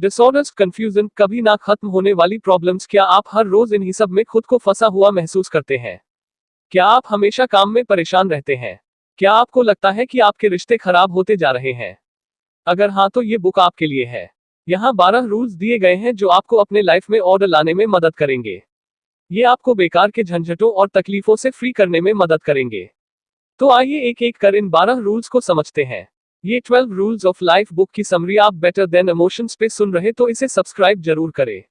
Disorders, confusion, कभी ना खत्म होने वाली प्रॉब्लम्स। क्या आप हर रोज इन्हीं सब में खुद को फंसा हुआ महसूस करते हैं? क्या आप हमेशा काम में परेशान रहते हैं? क्या आपको लगता है कि आपके रिश्ते खराब होते जा रहे हैं? अगर हाँ, तो ये बुक आपके लिए है। यहाँ 12 रूल्स दिए गए हैं जो आपको अपने लाइफ में ऑर्डर लाने में मदद करेंगे। ये आपको बेकार के झंझटों और तकलीफों से फ्री करने में मदद करेंगे। तो आइए एक एक कर इन 12 रूल्स को समझते हैं। ये 12 रूल्स ऑफ लाइफ बुक की समरी आप बेटर देन इमोशंस पे सुन रहे तो इसे सब्सक्राइब जरूर करें।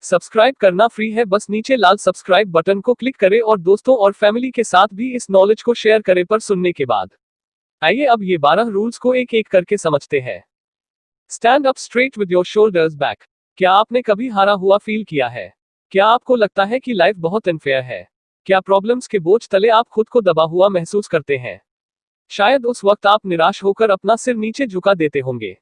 सब्सक्राइब करना फ्री है, बस नीचे लाल सब्सक्राइब बटन को क्लिक करें और दोस्तों और फैमिली के साथ भी इस नॉलेज को शेयर करें। पर सुनने के बाद आइए अब ये 12 रूल्स को एक एक करके समझते हैं। Stand up straight with your shoulders back. क्या आपने कभी हारा हुआ फील किया है? क्या आपको लगता है कि लाइफ बहुत अनफेयर है? क्या प्रॉब्लम्स के बोझ तले आप खुद को दबा हुआ महसूस करते हैं? शायद उस वक्त आप निराश होकर अपना सिर नीचे झुका देते होंगे।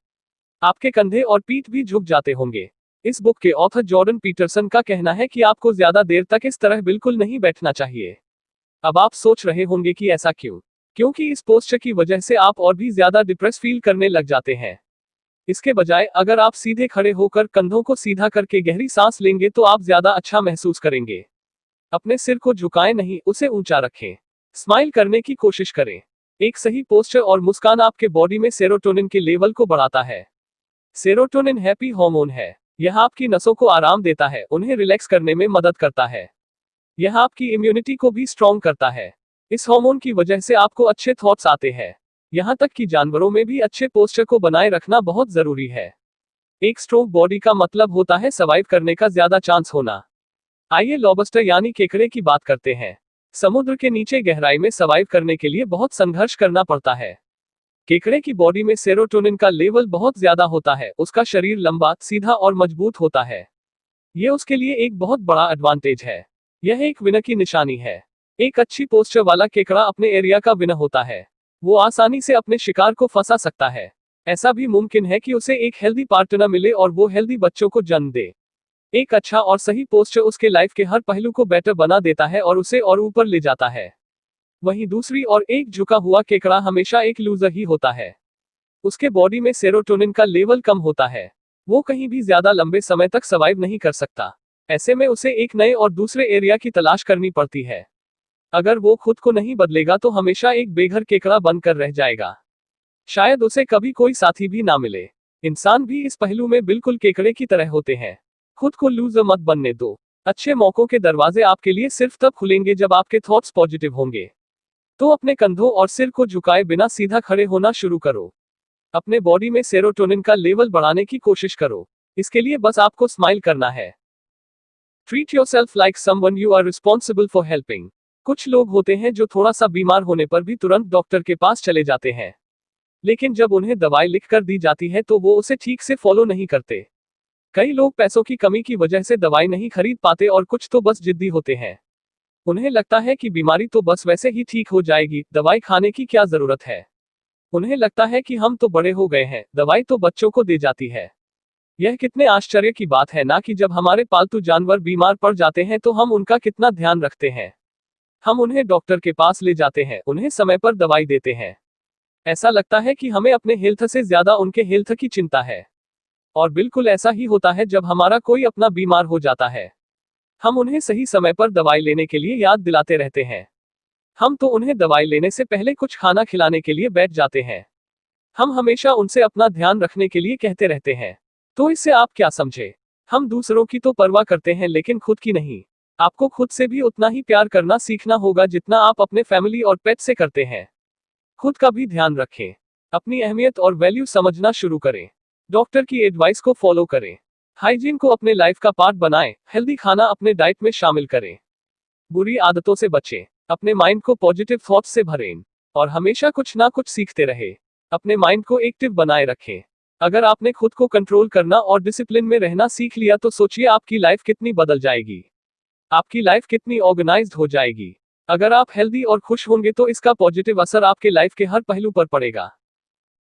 आपके कंधे और पीठ भी झुक जाते होंगे। इस बुक के ऑथर जॉर्डन पीटरसन का कहना है कि आपको ज्यादा देर तक इस तरह बिल्कुल नहीं बैठना चाहिए। अब आप सोच रहे होंगे कि ऐसा क्यों? क्योंकि इस पोस्चर की वजह से आप और भी ज्यादा डिप्रेस फील करने लग जाते हैं। इसके बजाय अगर आप सीधे खड़े होकर कंधों को सीधा करके गहरी सांस लेंगे तो आप ज्यादा अच्छा महसूस करेंगे। अपने सिर को झुकाएं नहीं, उसे ऊंचा रखें। स्माइल करने की कोशिश करें। एक सही पोस्चर और मुस्कान आपके बॉडी में सेरोटोनिन के लेवल को बढ़ाता है। सेरोटोनिन हैप्पी हार्मोन है। यह आपकी नसों को आराम देता है, उन्हें रिलैक्स करने में मदद करता है। यह आपकी इम्यूनिटी को भी स्ट्रॉन्ग करता है। इस हार्मोन की वजह से आपको अच्छे थॉट्स आते हैं। यहाँ तक कि जानवरों में भी अच्छे पोस्चर को बनाए रखना बहुत जरूरी है। एक स्ट्रॉन्ग बॉडी का मतलब होता है सर्वाइव करने का ज्यादा चांस होना। आइए लॉबस्टर यानी केकड़े की बात करते हैं। समुद्र के नीचे गहराई में सर्वाइव करने के लिए बहुत संघर्ष करना पड़ता है। केकड़े की बॉडी में सेरोटोनिन का लेवल बहुत ज्यादा होता है, उसका शरीर लंबा, सीधा और मजबूत होता है। यह उसके लिए एक बहुत बड़ा एडवांटेज है। यह एक विनर की निशानी है। एक अच्छी पोस्चर वाला केकड़ा अपने एरिया का विनर होता है। वो आसानी से अपने शिकार को फंसा सकता है। ऐसा भी मुमकिन है कि उसे एक हेल्दी पार्टनर मिले और वो हेल्दी बच्चों को जन्म दे। एक अच्छा और सही पोस्चर उसके लाइफ के हर पहलू को बेटर बना देता है और उसे और ऊपर ले जाता है। वहीं दूसरी ओर एक झुका हुआ केकड़ा हमेशा एक लूजर ही होता है। उसके बॉडी में सेरोटोनिन का लेवल कम होता है। वो कहीं भी ज्यादा लंबे समय तक सर्वाइव नहीं कर सकता। ऐसे में उसे एक नए और दूसरे एरिया की तलाश करनी पड़ती है। अगर वो खुद को नहीं बदलेगा तो हमेशा एक बेघर केकड़ा बनकर रह जाएगा। शायद उसे कभी कोई साथी भी ना मिले। इंसान भी इस पहलू में बिल्कुल केकड़े की तरह होते हैं। खुद को लूजर मत बनने दो। अच्छे मौकों के दरवाजे आपके लिए सिर्फ तब खुलेंगे जब आपके थॉट्स पॉजिटिव होंगे। तो अपने कंधों और सिर को झुकाए बिना सीधा खड़े होना शुरू करो। अपने बॉडी में सेरोटोनिन का लेवल बढ़ाने की कोशिश करो। इसके लिए बस आपको स्माइल करना है। Treat yourself like someone you are responsible for helping. कुछ लोग होते हैं जो थोड़ा सा बीमार होने पर भी तुरंत डॉक्टर के पास चले जाते हैं, लेकिन जब उन्हें दवाई लिख कर दी जाती है तो वो उसे ठीक से फॉलो नहीं करते। कई लोग पैसों की कमी की वजह से दवाई नहीं खरीद पाते और कुछ तो बस जिद्दी होते हैं। उन्हें लगता है कि बीमारी तो बस वैसे ही ठीक हो जाएगी, दवाई खाने की क्या जरूरत है। उन्हें लगता है कि हम तो बड़े हो गए हैं, दवाई तो बच्चों को दे जाती है। यह कितने आश्चर्य की बात है ना कि जब हमारे पालतू जानवर बीमार पड़ जाते हैं तो हम उनका कितना ध्यान रखते हैं। हम उन्हें डॉक्टर के पास ले जाते हैं, उन्हें समय पर दवाई देते हैं। ऐसा लगता है कि हमें अपने हेल्थ से ज्यादा उनके हेल्थ की चिंता है। और बिल्कुल ऐसा ही होता है जब हमारा कोई अपना बीमार हो जाता है। हम उन्हें सही समय पर दवाई लेने के लिए याद दिलाते रहते हैं। हम तो उन्हें दवाई लेने से पहले कुछ खाना खिलाने के लिए बैठ जाते हैं। हम हमेशा उनसे अपना ध्यान रखने के लिए कहते रहते हैं। तो इससे आप क्या समझे? हम दूसरों की तो परवाह करते हैं लेकिन खुद की नहीं। आपको खुद से भी उतना ही प्यार करना सीखना होगा जितना आप अपने फैमिली और पेट से करते हैं। खुद का भी ध्यान रखें। अपनी अहमियत और वैल्यू समझना शुरू करें। डॉक्टर की एडवाइस को फॉलो करें। हाइजीन को अपने लाइफ का पार्ट बनाएं। हेल्दी खाना अपने डाइट में शामिल करें। बुरी आदतों से बचें। अपने माइंड को पॉजिटिव थॉट्स से भरें और हमेशा कुछ ना कुछ सीखते रहे। अपने माइंड को एक्टिव बनाए रखें। अगर आपने खुद को कंट्रोल करना और डिसिप्लिन में रहना सीख लिया तो सोचिए आपकी लाइफ कितनी बदल जाएगी। आपकी लाइफ कितनी ऑर्गेनाइज्ड हो जाएगी। अगर आप हेल्दी और खुश होंगे तो इसका पॉजिटिव असर आपके लाइफ के हर पहलू पर पड़ेगा।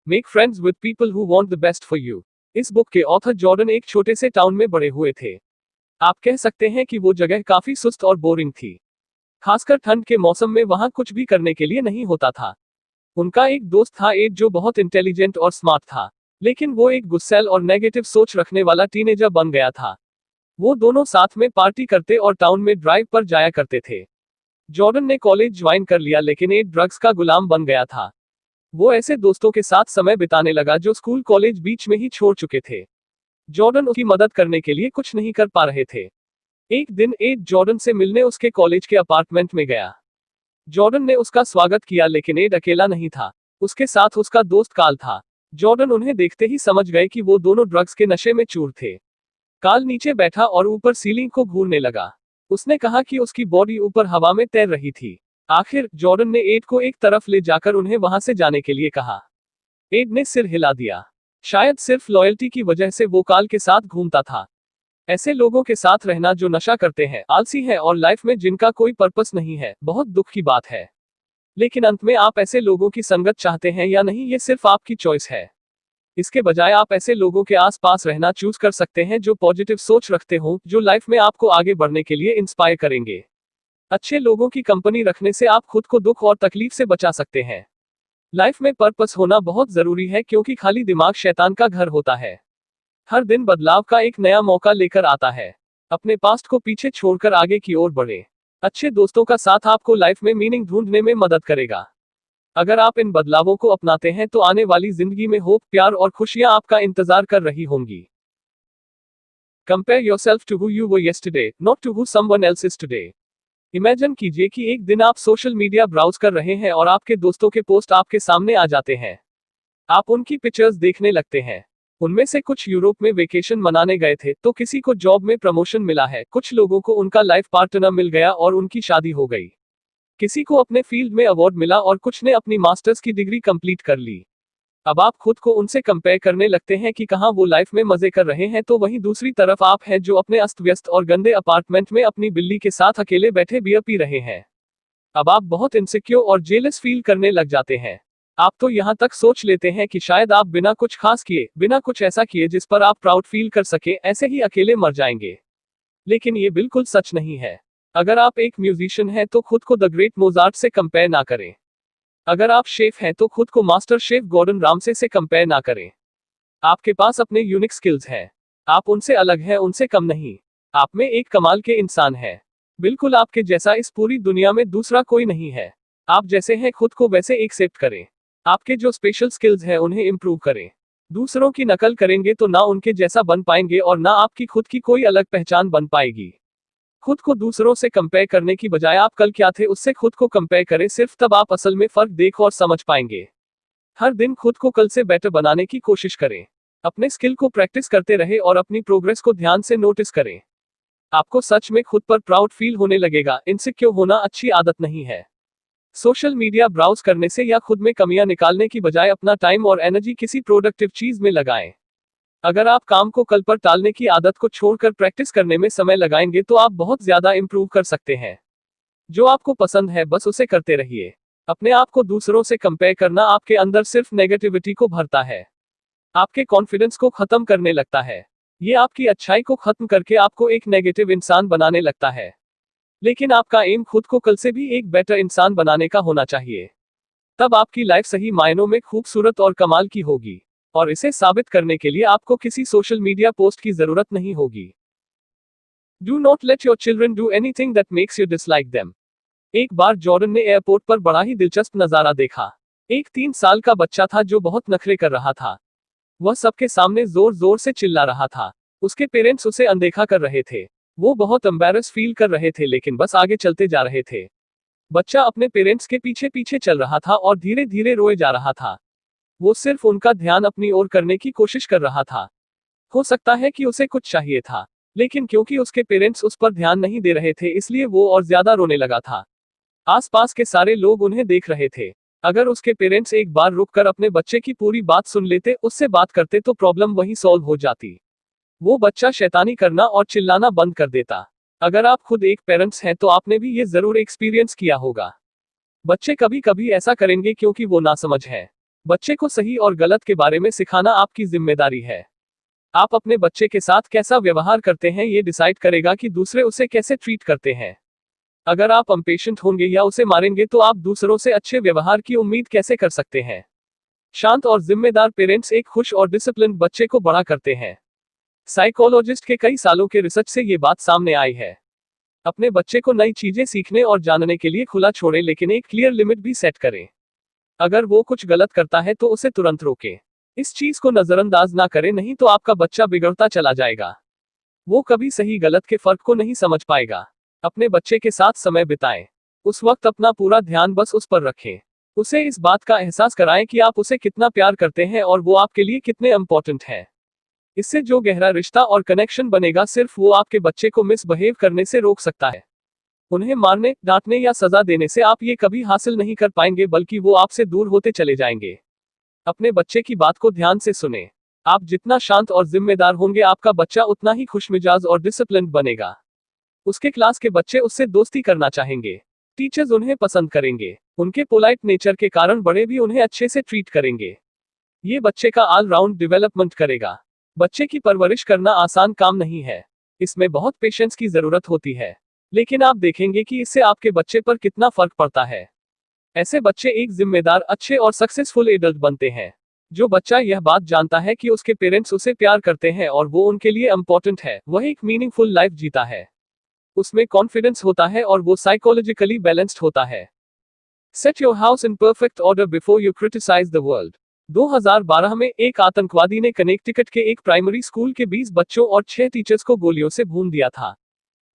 Make friends with people who want the best for you. इस बुक के ऑथर जॉर्डन एक छोटे से टाउन में बड़े हुए थे। आप कह सकते हैं कि वो जगह काफी सुस्त और बोरिंग थी। खासकर ठंड के मौसम में वहां कुछ भी करने के लिए नहीं होता था। उनका एक दोस्त था एड, जो बहुत इंटेलिजेंट और स्मार्ट था, लेकिन वो एक गुस्सैल और नेगेटिव सोच रखने वाला टीनेजर बन गया था। वो दोनों साथ में पार्टी करते और टाउन में ड्राइव पर जाया करते थे। जॉर्डन ने कॉलेज ज्वाइन कर लिया लेकिन एक ड्रग्स का गुलाम बन गया था। वो ऐसे दोस्तों के साथ समय बिताने लगा जो स्कूल कॉलेज बीच में ही छोड़ चुके थे। जॉर्डन उसकी मदद करने के लिए कुछ नहीं कर पा रहे थे। एक दिन एड जॉर्डन से मिलने उसके कॉलेज के अपार्टमेंट में गया। जॉर्डन ने उसका स्वागत किया लेकिन एड अकेला नहीं था, उसके साथ उसका दोस्त कार्ल था। जॉर्डन उन्हें देखते ही समझ गए कि वो दोनों ड्रग्स के नशे में चूर थे। कार्ल नीचे बैठा और ऊपर सीलिंग को घूरने लगा। उसने कहा कि उसकी बॉडी ऊपर हवा में तैर रही थी। आखिर जॉर्डन ने एड को एक तरफ ले जाकर उन्हें वहां से जाने के लिए कहा। एड ने सिर हिला दिया। शायद सिर्फ लॉयल्टी की वजह से वो कार्ल के साथ घूमता था। ऐसे लोगों के साथ रहना जो नशा करते हैं, आलसी हैं और लाइफ में जिनका कोई पर्पस नहीं है, बहुत दुख की बात है। लेकिन अंत में आप ऐसे लोगों की संगत चाहते हैं या नहीं, ये सिर्फ आपकी चॉइस है। इसके बजाय आप ऐसे लोगों के आसपास रहना चूज कर सकते हैं जो पॉजिटिव सोच रखते हों, जो लाइफ में आपको आगे बढ़ने के लिए इंस्पायर करेंगे। अच्छे लोगों की कंपनी रखने से आप खुद को दुख और तकलीफ से बचा सकते हैं। लाइफ में पर्पस होना बहुत जरूरी है क्योंकि खाली दिमाग शैतान का घर होता है। हर दिन बदलाव का एक नया मौका लेकर आता है। अपने पास्ट को पीछे छोड़कर आगे की ओर बढ़े। अच्छे दोस्तों का साथ आपको लाइफ में मीनिंग ढूंढने में मदद करेगा। अगर आप इन बदलावों को अपनाते हैं तो आने वाली जिंदगी में होप, प्यार और खुशियां आपका इंतजार कर रही होंगी। Compare yourself to who you were yesterday, not to who someone else is today. Imagine कीजिए कि एक दिन आप सोशल मीडिया ब्राउज कर रहे हैं और आपके दोस्तों के पोस्ट आपके सामने आ जाते हैं। आप उनकी पिक्चर्स देखने लगते हैं। उनमें से कुछ यूरोप में वेकेशन मनाने गए थे, तो किसी को जॉब में प्रमोशन मिला है, कुछ लोगों को उनका लाइफ पार्टनर मिल गया और उनकी शादी हो गई। किसी को अपने फील्ड में अवार्ड मिला और कुछ ने अपनी मास्टर्स की डिग्री कंप्लीट कर ली। अब आप खुद को उनसे कंपेयर करने लगते हैं कि कहां वो लाइफ में मजे कर रहे हैं, तो वहीं दूसरी तरफ आप हैं जो अपने अस्त व्यस्त और गंदे अपार्टमेंट में अपनी बिल्ली के साथ अकेले बैठे बियर पी रहे हैं। अब आप बहुत इनसिक्योर और जेलस फील करने लग जाते हैं। आप तो यहाँ तक सोच लेते हैं कि शायद आप बिना कुछ खास किए, बिना कुछ ऐसा किए जिस पर आप प्राउड फील कर सके, ऐसे ही अकेले मर जाएंगे। लेकिन ये बिल्कुल सच नहीं है। अगर आप एक म्यूजिशियन हैं तो खुद को द ग्रेट मोजार्ट से कंपेयर ना करें। अगर आप शेफ हैं तो खुद को मास्टर शेफ गॉर्डन रामसे से कंपेयर ना करें। आपके पास अपने यूनिक स्किल्स हैं। आप उनसे अलग हैं, उनसे कम नहीं। आप में एक कमाल के इंसान है। बिल्कुल आपके जैसा इस पूरी दुनिया में दूसरा कोई नहीं है। आप जैसे हैं खुद को वैसे एक्सेप्ट करें। आपके जो स्पेशल स्किल्स हैं उन्हें इंप्रूव करें। दूसरों की नकल करेंगे तो ना उनके जैसा बन पाएंगे और ना आपकी खुद की कोई अलग पहचान बन पाएगी। खुद को दूसरों से कंपेयर करने की बजाय आप कल क्या थे उससे खुद को कंपेयर करें, सिर्फ तब आप असल में फर्क देख और समझ पाएंगे। हर दिन खुद को कल से बेटर बनाने की कोशिश करें। अपने स्किल को प्रैक्टिस करते रहे और अपनी प्रोग्रेस को ध्यान से नोटिस करें। आपको सच में खुद पर प्राउड फील होने लगेगा। इनसिक्योर होना अच्छी आदत नहीं है। सोशल मीडिया ब्राउज करने से या खुद में कमियां निकालने की बजाय अपना टाइम और एनर्जी किसी प्रोडक्टिव चीज में लगाएं। अगर आप काम को कल पर टालने की आदत को छोड़कर प्रैक्टिस करने में समय लगाएंगे तो आप बहुत ज्यादा इंप्रूव कर सकते हैं। जो आपको पसंद है बस उसे करते रहिए। अपने आप को दूसरों से कंपेयर करना आपके अंदर सिर्फ नेगेटिविटी को भरता है, आपके कॉन्फिडेंस को खत्म करने लगता है। ये आपकी अच्छाई को खत्म करके आपको एक नेगेटिव इंसान बनाने लगता है। लेकिन आपका एम खुद को कल से भी एक बेटर इंसान बनाने का होना चाहिए। तब आपकी लाइफ सही मायनों में खूबसूरत और कमाल की होगी। और इसे साबित करने के लिए आपको किसी सोशल मीडिया पोस्ट की जरूरत नहीं होगी। Do not let your children do anything that makes you dislike them. एक बार जॉर्डन ने एयरपोर्ट पर बड़ा ही दिलचस्प नजारा देखा। एक 3 साल का बच्चा था जो बहुत नखरे कर रहा था। वह सबके सामने जोर जोर से चिल्ला रहा था। उसके पेरेंट्स उसे अनदेखा कर रहे थे। वो बहुत एम्बैरस फील कर रहे थे लेकिन बस आगे चलते जा रहे थे। बच्चा अपने पेरेंट्स के पीछे पीछे चल रहा था और धीरे धीरे रोए जा रहा था। वो सिर्फ उनका ध्यान अपनी ओर करने की कोशिश कर रहा था। हो सकता है कि उसे कुछ चाहिए था, लेकिन क्योंकि उसके पेरेंट्स उस पर ध्यान नहीं दे रहे थे इसलिए वो और ज्यादा रोने लगा था। आसपास के सारे लोग उन्हें देख रहे थे। अगर उसके पेरेंट्स एक बार रुककर अपने बच्चे की पूरी बात सुन लेते, उससे बात करते तो प्रॉब्लम वहीं सॉल्व हो जाती। वो बच्चा शैतानी करना और चिल्लाना बंद कर देता। अगर आप खुद एक पेरेंट्स हैं तो आपने भी ये जरूर एक्सपीरियंस किया होगा। बच्चे कभी कभी ऐसा करेंगे क्योंकि वो नासमझ है। बच्चे को सही और गलत के बारे में सिखाना आपकी जिम्मेदारी है। आप अपने बच्चे के साथ कैसा व्यवहार करते हैं ये डिसाइड करेगा कि दूसरे उसे कैसे ट्रीट करते हैं। अगर आप अम्पेशेंट होंगे या उसे मारेंगे तो आप दूसरों से अच्छे व्यवहार की उम्मीद कैसे कर सकते हैं। शांत और जिम्मेदार पेरेंट्स एक खुश और डिसिप्लिन्ड बच्चे को बड़ा करते हैं। साइकोलॉजिस्ट के कई सालों के रिसर्च से ये बात सामने आई है। अपने बच्चे को नई चीजें सीखने और जानने के लिए खुला छोड़ें, लेकिन एक क्लियर लिमिट भी सेट करें। अगर वो कुछ गलत करता है तो उसे तुरंत रोकें। इस चीज को नजरअंदाज ना करें, नहीं तो आपका बच्चा बिगड़ता चला जाएगा। वो कभी सही गलत के फर्क को नहीं समझ पाएगा। अपने बच्चे के साथ समय बिताएं। उस वक्त अपना पूरा ध्यान बस उस पर रखें। उसे इस बात का एहसास कराएं कि आप उसे कितना प्यार करते हैं और वो आपके लिए कितने इम्पोर्टेंट हैं। इससे जो गहरा रिश्ता और कनेक्शन बनेगा, सिर्फ वो आपके बच्चे को मिसबिहेव करने से रोक सकता है। उन्हें मारने, डांटने या सजा देने से आप ये कभी हासिल नहीं कर पाएंगे, बल्कि वो आपसे दूर होते चले जाएंगे। अपने बच्चे की बात को ध्यान से सुनें। आप जितना शांत और जिम्मेदार होंगे, आपका बच्चा उतना ही खुशमिजाज और डिसिप्लिन्ड बनेगा। उसके क्लास के बच्चे उससे दोस्ती करना चाहेंगे। टीचर्स उन्हें पसंद करेंगे। उनके पोलाइट नेचर के कारण बड़े भी उन्हें अच्छे से ट्रीट करेंगे। ये बच्चे का ऑल राउंड डेवलपमेंट करेगा। बच्चे की परवरिश करना आसान काम नहीं है। इसमें बहुत पेशेंस की जरूरत होती है, लेकिन आप देखेंगे कि इससे आपके बच्चे पर कितना फर्क पड़ता है। ऐसे बच्चे एक जिम्मेदार, अच्छे और सक्सेसफुल एडल्ट बनते हैं। जो बच्चा यह बात जानता है कि उसके पेरेंट्स उसे प्यार करते हैं और वो उनके लिए इम्पोर्टेंट है, वह एक मीनिंगफुल लाइफ जीता है। उसमें कॉन्फिडेंस होता है और वो साइकोलॉजिकली बैलेंस्ड होता है। Set your house in perfect order before you criticise the world. 2012 में एक आतंकवादी ने कनेक्टिकट के एक प्राइमरी स्कूल के 20 बच्चों और 6 टीचर्स को गोलियों से भून दिया था।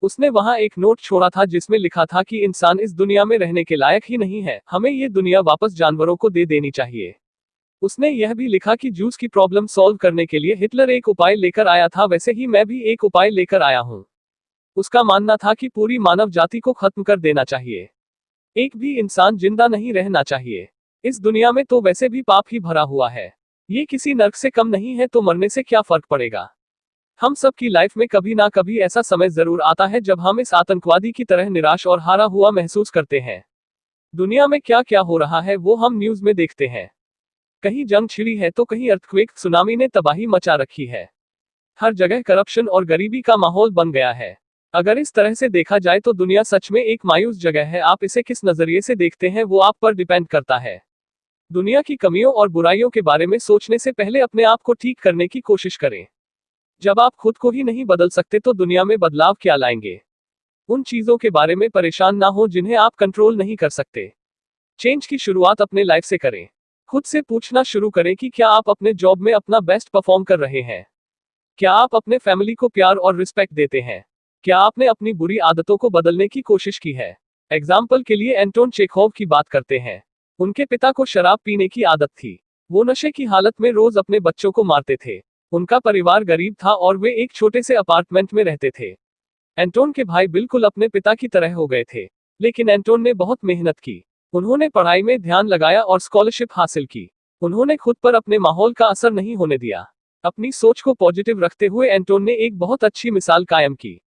उसने वहां एक नोट छोड़ा था जिसमें लिखा था कि इंसान इस दुनिया में रहने के लायक ही नहीं है, हमें ये दुनिया वापस जानवरों को दे देनी चाहिए। उसने यह भी लिखा कि जूस की प्रॉब्लम सॉल्व करने के लिए हिटलर एक उपाय लेकर आया था, वैसे ही मैं भी एक उपाय लेकर आया हूं। उसका मानना था कि पूरी मानव जाति को खत्म कर देना चाहिए। एक भी इंसान जिंदा नहीं रहना चाहिए। इस दुनिया में तो वैसे भी पाप ही भरा हुआ है। ये किसी नर्क से कम नहीं है, तो मरने से क्या फर्क पड़ेगा। हम सब की लाइफ में कभी ना कभी ऐसा समय जरूर आता है जब हम इस आतंकवादी की तरह निराश और हारा हुआ महसूस करते हैं। दुनिया में क्या क्या हो रहा है वो हम न्यूज में देखते हैं। कहीं जंग छिड़ी है तो कहीं अर्थक्वेक, सुनामी ने तबाही मचा रखी है। हर जगह करप्शन और गरीबी का माहौल बन गया है। अगर इस तरह से देखा जाए तो दुनिया सच में एक मायूस जगह है। आप इसे किस नजरिए से देखते हैं वो आप पर डिपेंड करता है। दुनिया की कमियों और बुराइयों के बारे में सोचने से पहले अपने आप को ठीक करने की कोशिश करें। जब आप खुद को ही नहीं बदल सकते तो दुनिया में बदलाव क्या लाएंगे। उन चीजों के बारे में परेशान ना हो जिन्हें आप कंट्रोल नहीं कर सकते। चेंज की शुरुआत अपने लाइफ से करें। खुद से पूछना शुरू करें कि क्या आप अपने जॉब में अपना बेस्ट परफॉर्म कर रहे हैं। क्या आप अपने फैमिली को प्यार और रिस्पेक्ट देते हैं। क्या आपने अपनी बुरी आदतों को बदलने की कोशिश की है। एग्जाम्पल के लिए एंटोन चेखोव की बात करते हैं। उनके पिता को शराब पीने की आदत थी। वो नशे की हालत में रोज अपने बच्चों को मारते थे। उनका परिवार गरीब था और वे एक छोटे से अपार्टमेंट में रहते थे। एंटोन के भाई बिल्कुल अपने पिता की तरह हो गए थे, लेकिन एंटोन ने बहुत मेहनत की। उन्होंने पढ़ाई में ध्यान लगाया और स्कॉलरशिप हासिल की। उन्होंने खुद पर अपने माहौल का असर नहीं होने दिया। अपनी सोच को पॉजिटिव रखते हुए एंटोन ने एक बहुत अच्छी मिसाल कायम की।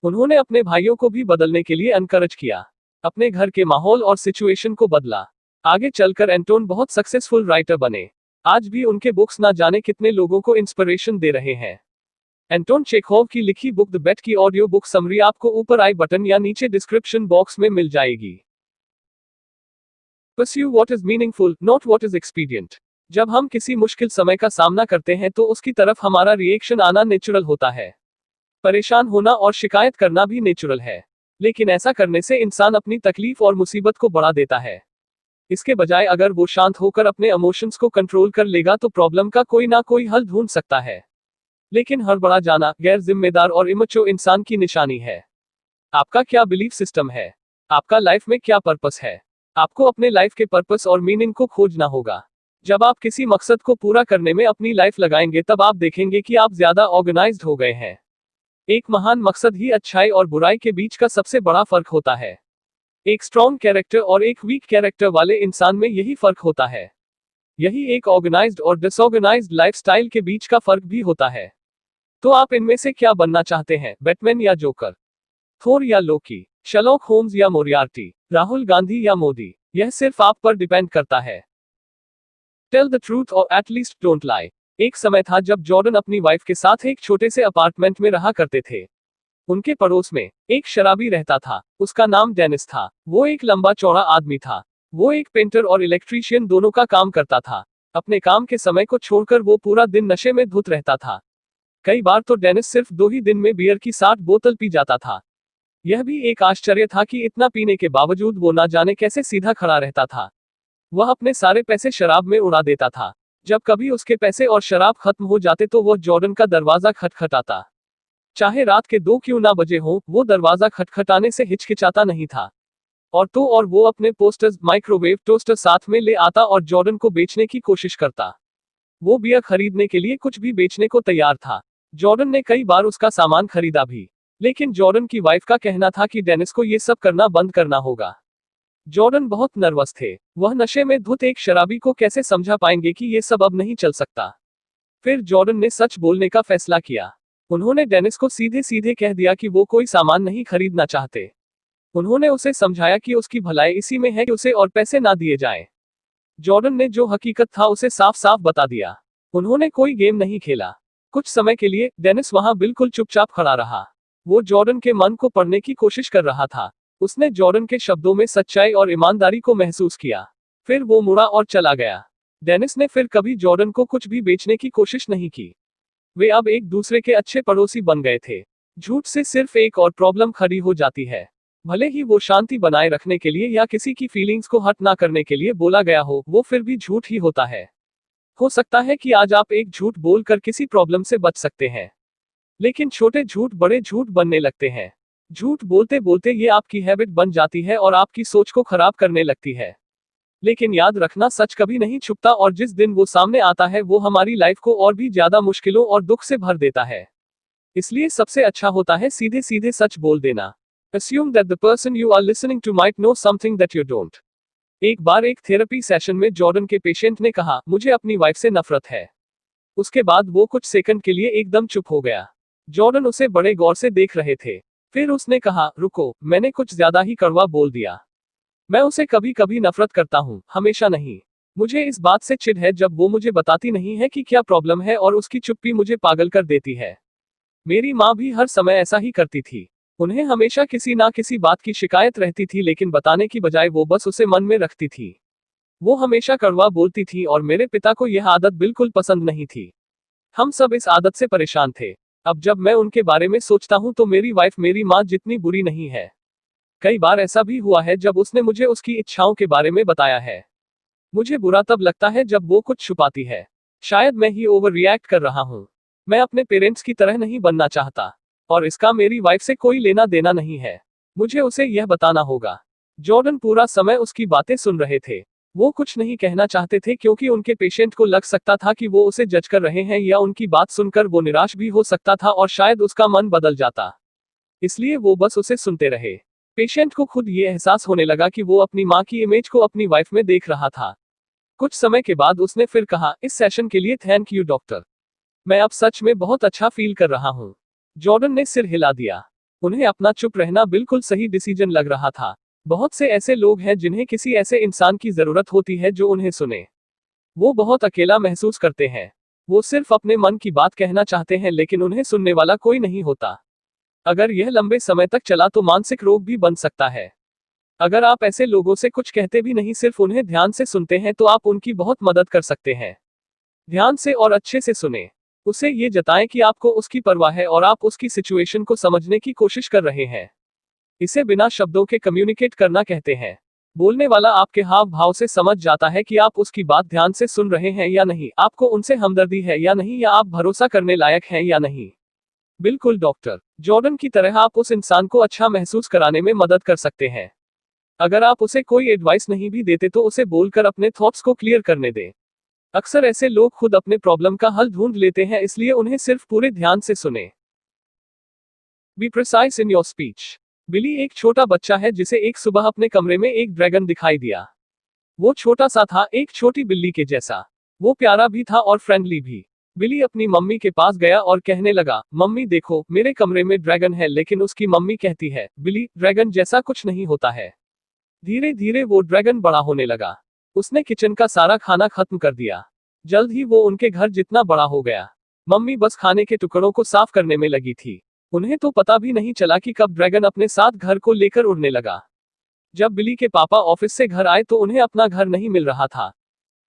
उन्होंने अपने भाइयों को भी बदलने के लिए एनकरेज किया। अपने घर के माहौल और सिचुएशन को बदला। आगे चलकर एंटोन बहुत सक्सेसफुल राइटर बने। आज भी उनके बुक्स ना जाने कितने लोगों को इंस्पिरेशन दे रहे हैं। एंटोन चेखोव की लिखी बुक द बेट की ऑडियो बुक समरी आपको ऊपर आई बटन या नीचे डिस्क्रिप्शन बॉक्स में मिल जाएगी। Pursue what is meaningful, not what is expedient। जब हम किसी मुश्किल समय का सामना करते हैं तो उसकी तरफ हमारा रिएक्शन आना नेचुरल होता है। परेशान होना और शिकायत करना भी नेचुरल है, लेकिन ऐसा करने से इंसान अपनी तकलीफ और मुसीबत को बढ़ा देता है। इसके बजाय अगर वो शांत होकर अपने इमोशंस को कंट्रोल कर लेगा तो प्रॉब्लम का कोई ना कोई हल ढूंढ सकता है। लेकिन हड़बड़ा जाना गैर जिम्मेदार और इमैच्योर इंसान की निशानी है। आपका क्या बिलीफ सिस्टम है। आपका लाइफ में क्या पर्पस है। आपको अपने लाइफ के पर्पस और मीनिंग को खोजना होगा। जब आप किसी मकसद को पूरा करने में अपनी लाइफ लगाएंगे तब आप देखेंगे कि आप ज्यादा ऑर्गेनाइज्ड हो गए हैं। एक महान मकसद ही अच्छाई और बुराई के बीच का सबसे बड़ा फर्क होता है। एक स्ट्रॉन्ग कैरेक्टर और एक वीक कैरेक्टर वाले इंसान में यही फर्क होता है। यही एक ऑर्गेनाइज्ड और डिसऑर्गेनाइज्ड लाइफस्टाइल के बीच का फर्क भी होता है। तो आप इनमें से क्या बनना चाहते हैं, बैटमैन या जोकर, थोर या लोकी, शर्लॉक होम्स या मोरियार्टी, राहुल गांधी या मोदी। यह सिर्फ आप पर डिपेंड करता है। टेल द ट्रूथ और एटलीस्ट डोंट लाई। एक समय था जब जॉर्डन अपनी वाइफ के साथ एक छोटे से अपार्टमेंट में रहा करते थे। उनके पड़ोस में एक शराबी रहता था। उसका नाम डेनिस था। वो एक लंबा चौड़ा आदमी था। वो एक पेंटर और इलेक्ट्रीशियन दोनों का काम करता था। अपने काम के समय को छोड़कर वो पूरा दिन नशे में धुत रहता था। कई बार तो डेनिस सिर्फ 2 ही दिन में बियर की 60 बोतल पी जाता था। यह भी एक आश्चर्य था कि इतना पीने के बावजूद वो ना जाने कैसे सीधा खड़ा रहता था। वह अपने सारे पैसे शराब में उड़ा देता था। जब कभी उसके पैसे और शराब खत्म हो जाते तो वह जॉर्डन का दरवाजा खटखटाता। चाहे रात के 2 क्यों ना बजे हो, वो दरवाजा खटखटाने से हिचकिचाता नहीं था। और वो अपने पोस्टर्स, माइक्रोवेव टोस्टर साथ में ले आता और जॉर्डन को बेचने की कोशिश करता। वो बियर खरीदने के लिए कुछ भी बेचने को तैयार था। जॉर्डन ने कई बार उसका सामान खरीदा भी, लेकिन जॉर्डन की वाइफ का कहना था कि डेनिस को ये सब करना बंद करना होगा। जॉर्डन बहुत नर्वस थे। वह नशे में धुत एक शराबी को कैसे समझा पाएंगे कि ये सब अब नहीं चल सकता। फिर जॉर्डन ने सच बोलने का फैसला किया। उन्होंने डेनिस को सीधे सीधे कह दिया कि वो कोई सामान नहीं खरीदना चाहते। उन्होंने उसे समझाया कि उसकी भलाई इसी में है कि उसे और पैसे ना दिए जाएं। जॉर्डन ने जो हकीकत था उसे साफ साफ बता दिया। उन्होंने कोई गेम नहीं खेला। कुछ समय के लिए डेनिस वहां बिल्कुल चुपचाप खड़ा रहा। वो जॉर्डन के मन को पढ़ने की कोशिश कर रहा था। उसने जॉर्डन के शब्दों में सच्चाई और ईमानदारी को महसूस किया। फिर वो मुड़ा और चला गया। डेनिस ने फिर कभी जॉर्डन को कुछ भी बेचने की कोशिश नहीं की। वे अब एक दूसरे के अच्छे पड़ोसी बन गए थे। झूठ से सिर्फ एक और प्रॉब्लम खड़ी हो जाती है। भले ही वो शांति बनाए रखने के लिए या किसी की फीलिंग्स को हर्ट ना करने के लिए बोला गया हो, वो फिर भी झूठ ही होता है। हो सकता है कि आज आप एक झूठ बोलकर किसी प्रॉब्लम से बच सकते हैं, लेकिन छोटे झूठ बड़े झूठ बनने लगते हैं। झूठ बोलते बोलते ये आपकी हैबिट बन जाती है और आपकी सोच को खराब करने लगती है। लेकिन याद रखना, सच कभी नहीं छुपता और जिस दिन वो सामने आता है वो हमारी लाइफ को और भी ज्यादा मुश्किलों और दुख से भर देता है। इसलिए सबसे अच्छा होता है सीधे सीधे सच बोल देना। Assume that the person you are listening to might know something that you don't. एक बार एक थेरेपी सेशन में जॉर्डन के पेशेंट ने कहा, मुझे अपनी वाइफ से नफरत है। उसके बाद वो कुछ सेकंड के लिए एकदम चुप हो गया। जॉर्डन उसे बड़े गौर से देख रहे थे। फिर उसने कहा, रुको, मैंने कुछ ज्यादा ही कड़वा बोल दिया। मैं उसे कभी कभी नफरत करता हूँ, हमेशा नहीं। मुझे इस बात से चिढ़ है जब वो मुझे बताती नहीं है कि क्या प्रॉब्लम है और उसकी चुप्पी मुझे पागल कर देती है। मेरी माँ भी हर समय ऐसा ही करती थी। उन्हें हमेशा किसी ना किसी बात की शिकायत रहती थी, लेकिन बताने की बजाय वो बस उसे मन में रखती थी। वो हमेशा कड़वा बोलती थी और मेरे पिता को यह आदत बिल्कुल पसंद नहीं थी। हम सब इस आदत से परेशान थे। अब जब मैं उनके बारे में सोचता हूँ तो मेरी वाइफ मेरी माँ जितनी बुरी नहीं है। कई बार ऐसा भी हुआ है जब उसने मुझे उसकी इच्छाओं के बारे में बताया है। मुझे बुरा तब लगता है जब वो कुछ छुपाती है। शायद मैं ही ओवर रिएक्ट कर रहा हूँ। मैं अपने पेरेंट्स की तरह नहीं बनना चाहता, और इसका मेरी वाइफ से कोई लेना देना नहीं है। मुझे उसे यह बताना होगा। जॉर्डन पूरा समय उसकी बातें सुन रहे थे। वो कुछ नहीं कहना चाहते थे क्योंकि उनके पेशेंट को लग सकता था कि वो उसे जज कर रहे हैं, या उनकी बात सुनकर वो निराश भी हो सकता था और शायद उसका मन बदल जाता। इसलिए वो बस उसे सुनते रहे। पेशेंट को खुद ये एहसास होने लगा कि वो अपनी माँ की इमेज को अपनी वाइफ में देख रहा था। कुछ समय के बाद उसने फिर कहा, इस सेशन के लिए थैंक यू डॉक्टर। मैं अब सच में बहुत अच्छा फील कर रहा हूँ। जॉर्डन ने सिर हिला दिया। उन्हें अपना चुप रहना बिल्कुल सही डिसीजन लग रहा था। बहुत से ऐसे लोग हैं जिन्हें किसी ऐसे इंसान की जरूरत होती है जो उन्हें सुने। वो बहुत अकेला महसूस करते हैं। वो सिर्फ अपने मन की बात कहना चाहते हैं, लेकिन उन्हें सुनने वाला कोई नहीं होता। अगर यह लंबे समय तक चला तो मानसिक रोग भी बन सकता है। अगर आप ऐसे लोगों से कुछ कहते भी नहीं, सिर्फ उन्हें ध्यान से सुनते हैं, तो आप उनकी बहुत मदद कर सकते हैं। ध्यान से और अच्छे से सुने। उसे ये जताएं कि आपको उसकी परवाह है और आप उसकी सिचुएशन को समझने की कोशिश कर रहे हैं। इसे बिना शब्दों के कम्युनिकेट करना कहते हैं। बोलने वाला आपके हाव भाव से समझ जाता है कि आप उसकी बात ध्यान से सुन रहे हैं या नहीं, आपको उनसे हमदर्दी है या नहीं, या आप भरोसा करने लायक हैं या नहीं। बिल्कुल डॉक्टर जॉर्डन की तरह आप उस इंसान को अच्छा महसूस कराने में मदद कर सकते हैं। अगर आप उसे कोई एडवाइस नहीं भी देते तो उसे बोलकर अपने थॉट्स को क्लियर करने दें। अक्सर ऐसे लोग खुद अपने प्रॉब्लम का हल ढूंढ लेते हैं, इसलिए उन्हें सिर्फ पूरे ध्यान से सुने। Be precise in your speech. Billy एक छोटा बच्चा है जिसे एक सुबह अपने कमरे में एक ड्रैगन दिखाई दिया। वो छोटा सा था, एक छोटी बिल्ली के जैसा। वो प्यारा भी था और फ्रेंडली भी। बिली अपनी मम्मी के पास गया और कहने लगा, मम्मी देखो, मेरे कमरे में ड्रैगन है। लेकिन उसकी मम्मी कहती है, बिली, ड्रैगन जैसा कुछ नहीं होता है। धीरे धीरे वो ड्रैगन बड़ा होने लगा। उसने किचन का सारा खाना खत्म कर दिया। जल्द ही वो उनके घर जितना बड़ा हो गया। मम्मी बस खाने के टुकड़ों को साफ करने में लगी थी। उन्हें तो पता भी नहीं चला कि कब ड्रैगन अपने साथ घर को लेकर उड़ने लगा। जब बिली के पापा ऑफिस से घर आए तो उन्हें अपना घर नहीं मिल रहा था।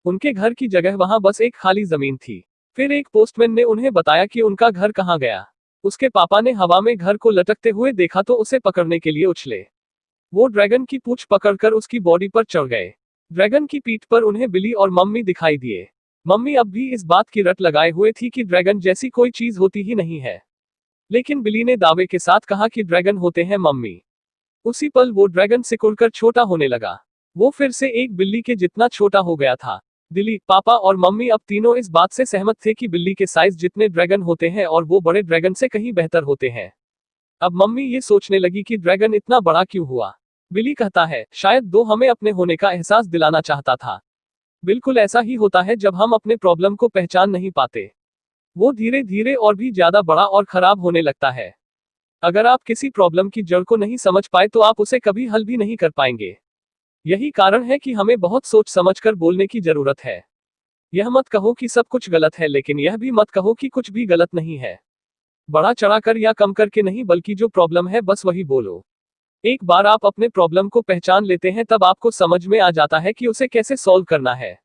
उनके घर की जगह वहां बस एक खाली जमीन थी। फिर एक पोस्टमैन ने उन्हें बताया कि उनका घर कहाँ गया। उसके पापा ने हवा में घर को लटकते हुए देखा तो उसे पकड़ने के लिए उछले। वो ड्रैगन की पूंछ पकड़कर उसकी बॉडी पर चढ़ गए। ड्रैगन की पीठ पर उन्हें बिली और मम्मी दिखाई दिए। मम्मी अब भी इस बात की रट लगाए हुए थी कि ड्रैगन जैसी कोई चीज होती ही नहीं है। लेकिन बिली ने दावे के साथ कहा कि ड्रैगन होते हैं मम्मी। उसी पल वो ड्रैगन सिकुड़कर छोटा होने लगा। वो फिर से एक बिल्ली के जितना छोटा हो गया था। बिली, पापा और मम्मी अब तीनों इस बात से सहमत थे कि बिल्ली के साइज जितने ड्रैगन होते हैं और वो बड़े ड्रैगन से कहीं बेहतर होते हैं। अब मम्मी ये सोचने लगी कि ड्रैगन इतना बड़ा क्यों हुआ। बिली कहता है, शायद दो हमें अपने होने का एहसास दिलाना चाहता था। बिल्कुल ऐसा ही होता है जब हम अपने प्रॉब्लम को पहचान नहीं पाते। वो धीरे धीरे और भी ज्यादा बड़ा और खराब होने लगता है। अगर आप किसी प्रॉब्लम की जड़ को नहीं समझ पाए तो आप उसे कभी हल भी नहीं कर पाएंगे। यही कारण है कि हमें बहुत सोच समझकर बोलने की जरूरत है। यह मत कहो कि सब कुछ गलत है, लेकिन यह भी मत कहो कि कुछ भी गलत नहीं है। बड़ा चढ़ाकर या कम करके नहीं, बल्कि जो प्रॉब्लम है बस वही बोलो। एक बार आप अपने प्रॉब्लम को पहचान लेते हैं तब आपको समझ में आ जाता है कि उसे कैसे सॉल्व करना है।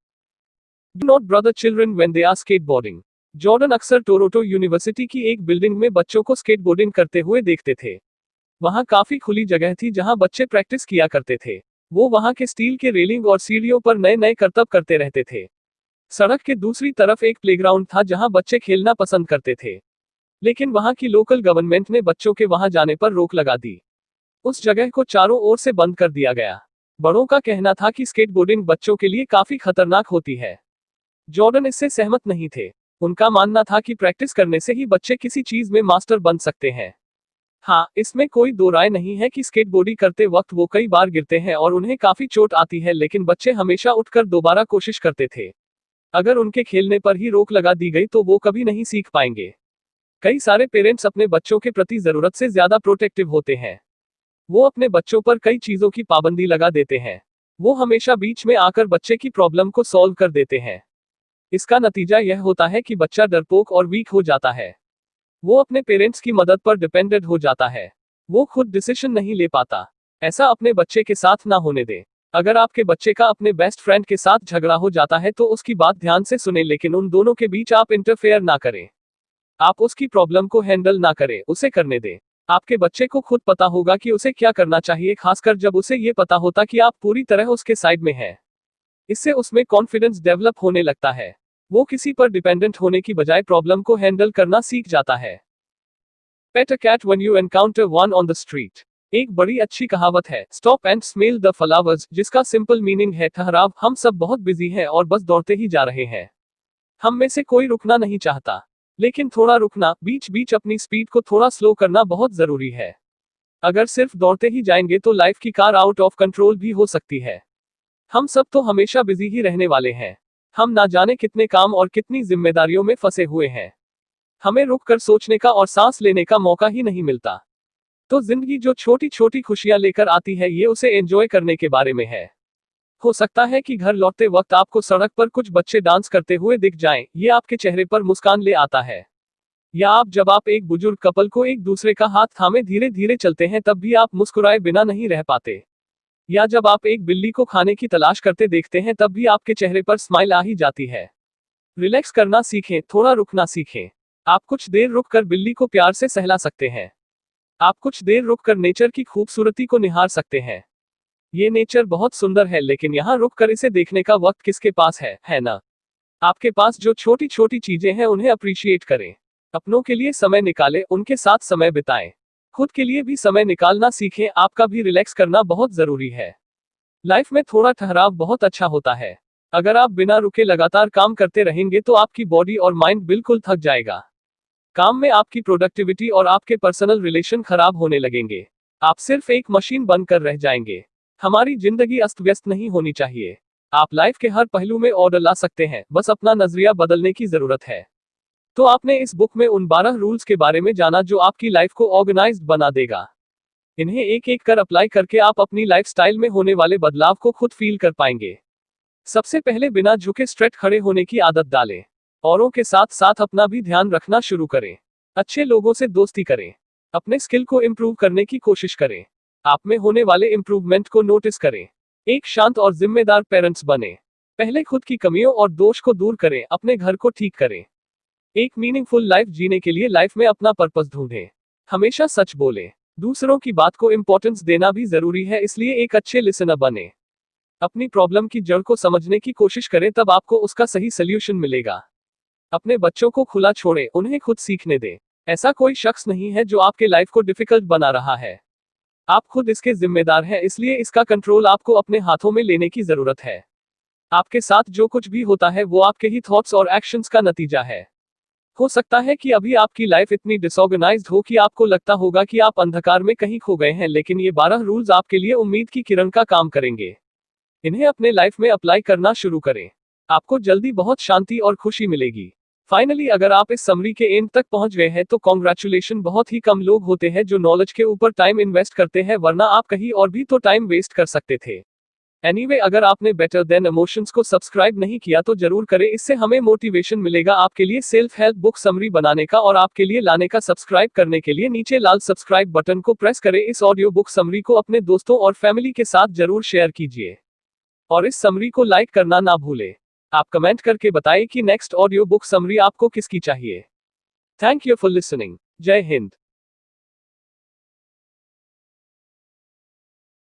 Do not bother children when they are skateboarding. Jordan अक्सर टोरोंटो यूनिवर्सिटी की एक बिल्डिंग में बच्चों को स्केटबोर्डिंग करते हुए देखते थे। वहां काफी खुली जगह थी जहां बच्चे प्रैक्टिस किया करते थे। वो वहां के स्टील के रेलिंग और सीढ़ियों पर नए नए करतब करते रहते थे। सड़क के दूसरी तरफ एक प्लेग्राउंड था जहां बच्चे खेलना पसंद करते थे। लेकिन वहां की लोकल गवर्नमेंट ने बच्चों के वहां जाने पर रोक लगा दी। उस जगह को चारों ओर से बंद कर दिया गया। बड़ों का कहना था कि स्केटबोर्डिंग बच्चों के लिए काफी खतरनाक होती है। जॉर्डन इससे सहमत नहीं थे। उनका मानना था कि प्रैक्टिस करने से ही बच्चे किसी चीज में मास्टर बन सकते हैं। हाँ, इसमें कोई दो राय नहीं है कि स्केटबोर्डिंग करते वक्त वो कई बार गिरते हैं और उन्हें काफी चोट आती है, लेकिन बच्चे हमेशा उठकर दोबारा कोशिश करते थे। अगर उनके खेलने पर ही रोक लगा दी गई तो वो कभी नहीं सीख पाएंगे। कई सारे पेरेंट्स अपने बच्चों के प्रति जरूरत से ज्यादा प्रोटेक्टिव होते हैं। वो अपने बच्चों पर कई चीजों की पाबंदी लगा देते हैं। वो हमेशा बीच में आकर बच्चे की प्रॉब्लम को सॉल्व कर देते हैं। इसका नतीजा यह होता है कि बच्चा डरपोक और वीक हो जाता है। वो अपने पेरेंट्स की मदद पर डिपेंडेंट हो जाता है। वो खुद डिसीजन नहीं ले पाता। ऐसा अपने बच्चे के साथ ना होने दे। अगर आपके बच्चे का अपने बेस्ट फ्रेंड के साथ झगड़ा हो जाता है तो उसकी बात ध्यान से सुने, लेकिन उन दोनों के बीच आप इंटरफेयर ना करें। आप उसकी प्रॉब्लम को हैंडल ना करें, उसे करने दें। आपके बच्चे को खुद पता होगा कि उसे क्या करना चाहिए, खासकर जब उसे ये पता होता कि आप पूरी तरह उसके साइड में हैं। इससे उसमें कॉन्फिडेंस डेवलप होने लगता है। वो किसी पर डिपेंडेंट होने की बजाय प्रॉब्लम को हैंडल करना सीख जाता है। Pet a cat when you encounter one on the street. एक बड़ी अच्छी कहावत है, stop and smell the flowers, जिसका सिंपल मीनिंग है ठहराव, हम सब बहुत बिजी हैं और बस दौड़ते ही जा रहे हैं। हम में से कोई रुकना नहीं चाहता, लेकिन थोड़ा रुकना, बीच बीच अपनी स्पीड को थोड़ा स्लो करना बहुत जरूरी है। अगर सिर्फ दौड़ते ही जाएंगे तो लाइफ की कार आउट ऑफ कंट्रोल भी हो सकती है। हम सब तो हमेशा बिजी ही रहने वाले हैं। हम ना जाने कितने काम और कितनी जिम्मेदारियों में फंसे हुए हैं। हमें रुककर सोचने का और सांस लेने का मौका ही नहीं मिलता। तो जिंदगी जो छोटी छोटी खुशियां लेकर आती है, ये उसे एंजॉय करने के बारे में है। हो सकता है कि घर लौटते वक्त आपको सड़क पर कुछ बच्चे डांस करते हुए दिख जाएं, ये आपके चेहरे पर मुस्कान ले आता है। या जब आप एक बुजुर्ग कपल को एक दूसरे का हाथ थामे धीरे धीरे चलते हैं तब भी आप मुस्कुराए बिना नहीं रह पाते। या जब आप एक बिल्ली को खाने की तलाश करते देखते हैं तब भी आपके चेहरे पर स्माइल आ ही जाती है। रिलैक्स करना सीखें, थोड़ा रुकना सीखें। आप कुछ देर रुककर बिल्ली को प्यार से सहला सकते हैं। आप कुछ देर रुककर नेचर की खूबसूरती को निहार सकते हैं। ये नेचर बहुत सुंदर है, लेकिन यहाँ रुककर इसे देखने का वक्त किसके पास है ना? आपके पास जो छोटी छोटी चीजें हैं उन्हें अप्रिशिएट करें। अपनों के लिए समय निकालें, उनके साथ समय बिताएं। खुद के लिए भी समय निकालना सीखें, आपका भी रिलैक्स करना बहुत जरूरी है। लाइफ में थोड़ा ठहराव बहुत अच्छा होता है। अगर आप बिना रुके लगातार काम करते रहेंगे तो आपकी बॉडी और माइंड बिल्कुल थक जाएगा। काम में आपकी प्रोडक्टिविटी और आपके पर्सनल रिलेशन खराब होने लगेंगे। आप सिर्फ एक मशीन बनकर रह जाएंगे। हमारी जिंदगी अस्त व्यस्त नहीं होनी चाहिए। आप लाइफ के हर पहलू में ऑर्डर ला सकते हैं, बस अपना नजरिया बदलने की जरूरत है। तो आपने इस बुक में उन 12 रूल्स के बारे में जाना जो आपकी लाइफ को ऑर्गेनाइज्ड बना देगा। इन्हें एक एक कर अप्लाई करके आप अपनी लाइफस्टाइल में होने वाले बदलाव को खुद फील कर पाएंगे। सबसे पहले बिना झुके स्ट्रेट खड़े होने की आदत डालें। औरों के साथ साथ अपना भी ध्यान रखना शुरू करें। अच्छे लोगों से दोस्ती करें। अपने स्किल को इम्प्रूव करने की कोशिश करें। आप में होने वाले इम्प्रूवमेंट को नोटिस करें। एक शांत और जिम्मेदार पेरेंट्स बने। पहले खुद की कमियों और दोष को दूर करें, अपने घर को ठीक करें। एक मीनिंगफुल लाइफ जीने के लिए लाइफ में अपना पर्पस ढूंढें। हमेशा सच बोलें। दूसरों की बात को इंपॉर्टेंस देना भी जरूरी है, इसलिए एक अच्छे लिसनर बने। अपनी प्रॉब्लम की जड़ को समझने की कोशिश करें, तब आपको उसका सही सल्यूशन मिलेगा। अपने बच्चों को खुला छोड़ें, उन्हें खुद सीखने दें। ऐसा कोई शख्स नहीं है जो आपके लाइफ को डिफिकल्ट बना रहा है। आप खुद इसके जिम्मेदार हैं, इसलिए इसका कंट्रोल आपको अपने हाथों में लेने की जरूरत है। आपके साथ जो कुछ भी होता है वो आपके ही थॉट्स और एक्शंस का नतीजा है। हो सकता है कि अभी आपकी लाइफ इतनी डिसऑर्गेनाइज्ड हो कि आपको लगता होगा कि आप अंधकार में कहीं खो गए हैं, लेकिन ये 12 रूल्स आपके लिए उम्मीद की किरण का काम करेंगे। इन्हें अपने लाइफ में अप्लाई करना शुरू करें। आपको जल्दी बहुत शांति और खुशी मिलेगी। फाइनली, अगर आप इस समरी के एंड तक पहुंच गए हैं तो कॉन्ग्रेचुलेशन। बहुत ही कम लोग होते हैं जो नॉलेज के ऊपर टाइम इन्वेस्ट करते हैं, वरना आप कहीं और भी तो टाइम वेस्ट कर सकते थे। एनीवे, अगर आपने बेटर देन इमोशंस को सब्सक्राइब नहीं किया तो जरूर करें, इससे हमें मोटिवेशन मिलेगा आपके लिए सेल्फ हेल्प बुक समरी बनाने का और आपके लिए लाने का। सब्सक्राइब करने के लिए नीचे लाल सब्सक्राइब बटन को प्रेस करें। इस ऑडियो बुक समरी को अपने दोस्तों और फैमिली के साथ जरूर शेयर कीजिए और इस समरी को लाइक करना ना भूलें। आप कमेंट करके बताएं कि नेक्स्ट ऑडियो बुक समरी आपको किसकी चाहिए। Thank you for listening. जय हिंद।